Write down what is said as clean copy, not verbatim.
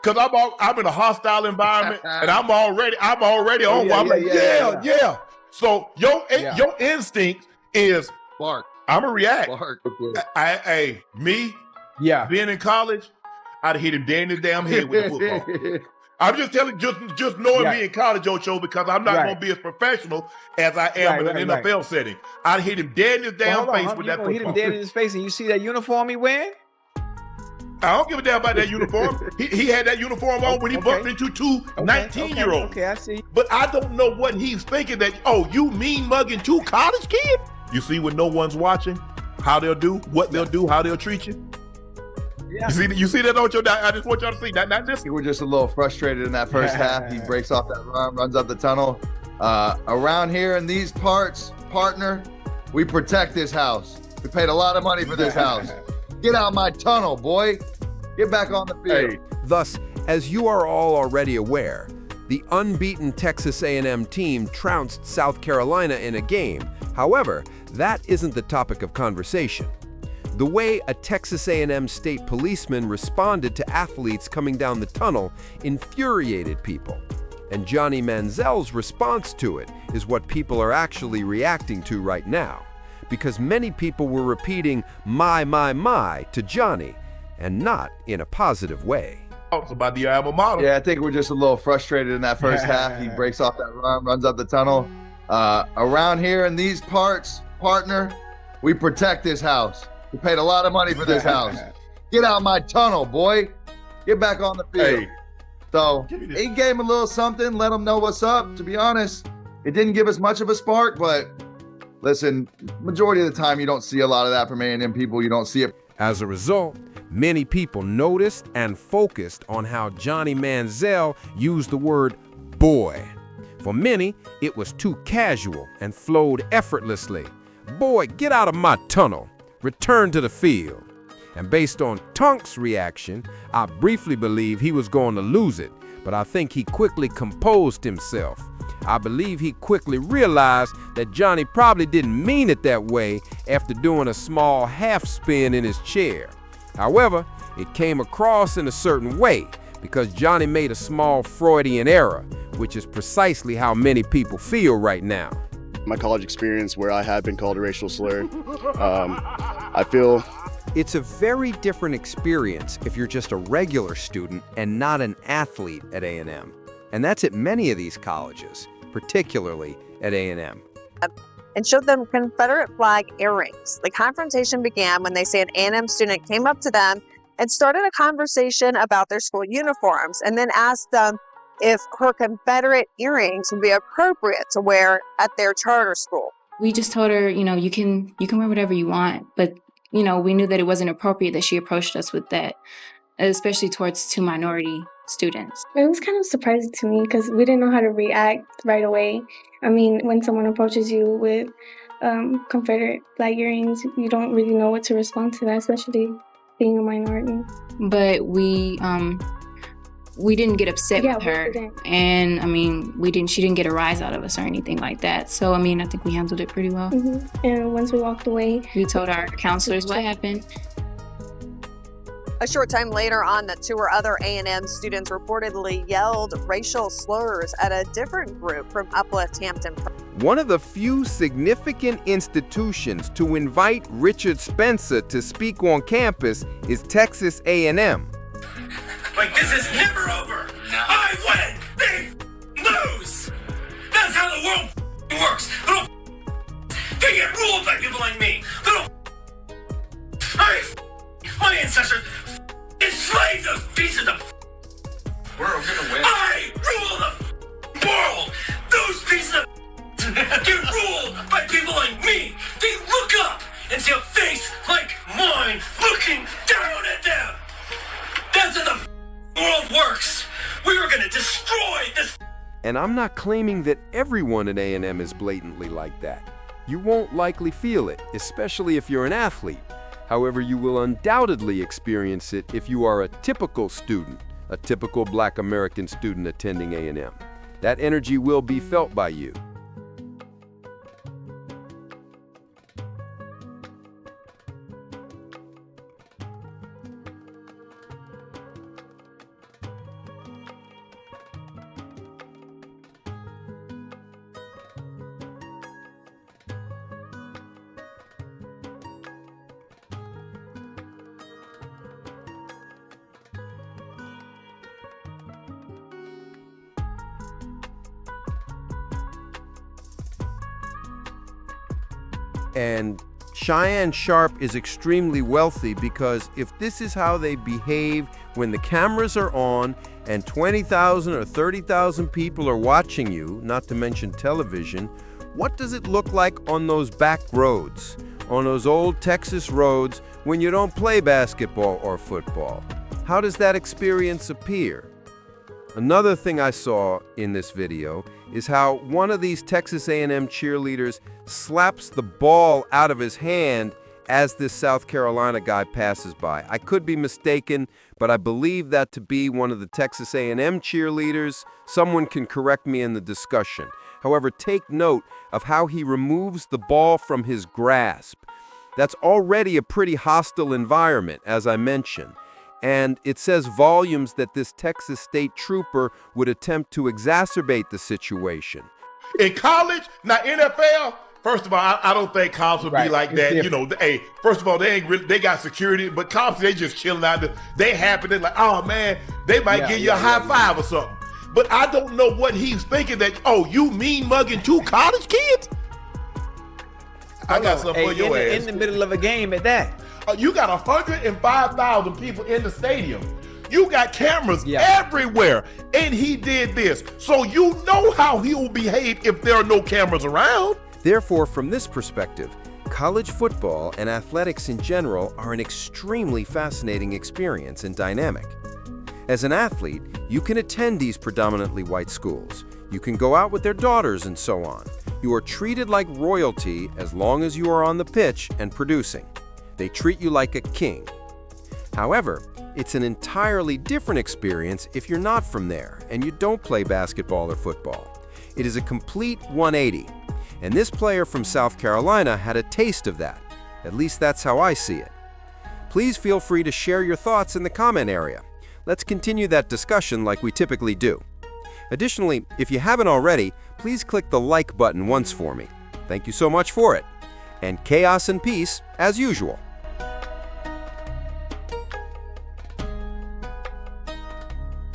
because I'm in a hostile environment, and I'm already on. I'm like, yeah. So your instinct is bark. I'm gonna react. Bark. Being in college, I'd hit him dead in his damn head with the football. I'm just telling, just knowing me in college, Ocho, because I'm not going to be as professional as I am in an NFL setting. I'd hit him dead in his damn face with that football. Hit him dead in his face, and you see that uniform he wearing? I don't give a damn about that uniform. He had that uniform on when he bumped into two 19-year-olds. Okay, I see. But I don't know what he's thinking that, you mean mugging two college kids? You see when no one's watching, how they'll do, what they'll do, how they'll treat you? Yeah. You see that, Ocho? I just want y'all to see that. Not this. You were just a little frustrated in that first half. He breaks off that run, runs up the tunnel. Around here in these parts, partner, we protect this house. We paid a lot of money for this house. Get out my tunnel, boy. Get back on the field. Hey. Thus, as you are all already aware, the unbeaten Texas A&M team trounced South Carolina in a game. However, that isn't the topic of conversation. The way a Texas A&M state policeman responded to athletes coming down the tunnel infuriated people. And Johnny Manziel's response to it is what people are actually reacting to right now, because many people were repeating my to Johnny, and not in a positive way. It's about the alma mater. Yeah, I think we're just a little frustrated in that first half. He breaks off that run, runs up the tunnel. Around here in these parts, partner, we protect this house. We paid a lot of money for this house. Get out my tunnel, boy. Get back on the field. So he gave him a little something, let him know what's up. To be honest, it didn't give us much of a spark, but listen, majority of the time you don't see a lot of that from A&M people. You don't see it. As a result, many people noticed and focused on how Johnny Manziel used the word boy. For many, it was too casual and flowed effortlessly. Boy, get out of my tunnel. Return to the field. And based on Tunk's reaction, I briefly believe he was going to lose it, but I think he quickly composed himself. I believe he quickly realized that Johnny probably didn't mean it that way after doing a small half spin in his chair. However, it came across in a certain way because Johnny made a small Freudian error, which is precisely how many people feel right now. My college experience where I had been called a racial slur, I feel it's a very different experience if you're just a regular student and not an athlete at A&M. And that's at many of these colleges, particularly at A&M. And showed them Confederate flag earrings. The confrontation began when they say an A&M student came up to them and started a conversation about their school uniforms and then asked them if her Confederate earrings would be appropriate to wear at their charter school. We just told her, you can wear whatever you want, but we knew that it wasn't appropriate that she approached us with that, especially towards two minority students. It was kind of surprising to me because we didn't know how to react right away. I mean, when someone approaches you with Confederate flag earrings, you don't really know what to respond to that, especially being a minority. But we didn't get upset with her, and she didn't get a rise out of us or anything like that. So I think we handled it pretty well. Mm-hmm. And once we walked away, we told our counselors what happened. A short time later on, the two or other A&M students reportedly yelled racial slurs at a different group from Uplift Hampton. One of the few significant institutions to invite Richard Spencer to speak on campus is Texas A&M. Like, this is never over. No. I win, they lose. That's how the world works. They get ruled by people like me. My ancestors enslaved those pieces of. We're gonna win. I rule the world. Those pieces of get ruled by people like me. They look up and see a face like mine looking down at them. That's how the world works. We are gonna destroy this. And I'm not claiming that everyone at A&M is blatantly like that. You won't likely feel it, especially if you're an athlete. However, you will undoubtedly experience it if you are a typical student, a typical Black American student attending A&M. That energy will be felt by you. And Cheyenne Sharp is extremely wealthy because if this is how they behave when the cameras are on and 20,000 or 30,000 people are watching you, not to mention television, what does it look like on those back roads, on those old Texas roads when you don't play basketball or football? How does that experience appear? Another thing I saw in this video is how one of these Texas A&M cheerleaders slaps the ball out of his hand as this South Carolina guy passes by. I could be mistaken, but I believe that to be one of the Texas A&M cheerleaders. Someone can correct me in the discussion. However, take note of how he removes the ball from his grasp. That's already a pretty hostile environment, as I mentioned. And it says volumes that this Texas state trooper would attempt to exacerbate the situation. In college, not NFL, first of all, I don't think cops would be like that. You know, hey, first of all, they ain't really, they got security, but cops, they just chilling out there. They happy, they're like, oh man, they might give you a high five or something. But I don't know what he's thinking that, oh, you mean mugging 2 college kids? I got something for your ass. In the middle of a game at that. You got 105,000 people in the stadium. You got cameras everywhere, and he did this. So you know how he will behave if there are no cameras around. Therefore, from this perspective, college football and athletics in general are an extremely fascinating experience and dynamic. As an athlete, you can attend these predominantly white schools. You can go out with their daughters and so on. You are treated like royalty as long as you are on the pitch and producing. They treat you like a king. However, it's an entirely different experience if you're not from there and you don't play basketball or football. It is a complete 180. And this player from South Carolina had a taste of that. At least that's how I see it. Please feel free to share your thoughts in the comment area. Let's continue that discussion like we typically do. Additionally, if you haven't already, please click the like button once for me. Thank you so much for it. And chaos and peace, as usual.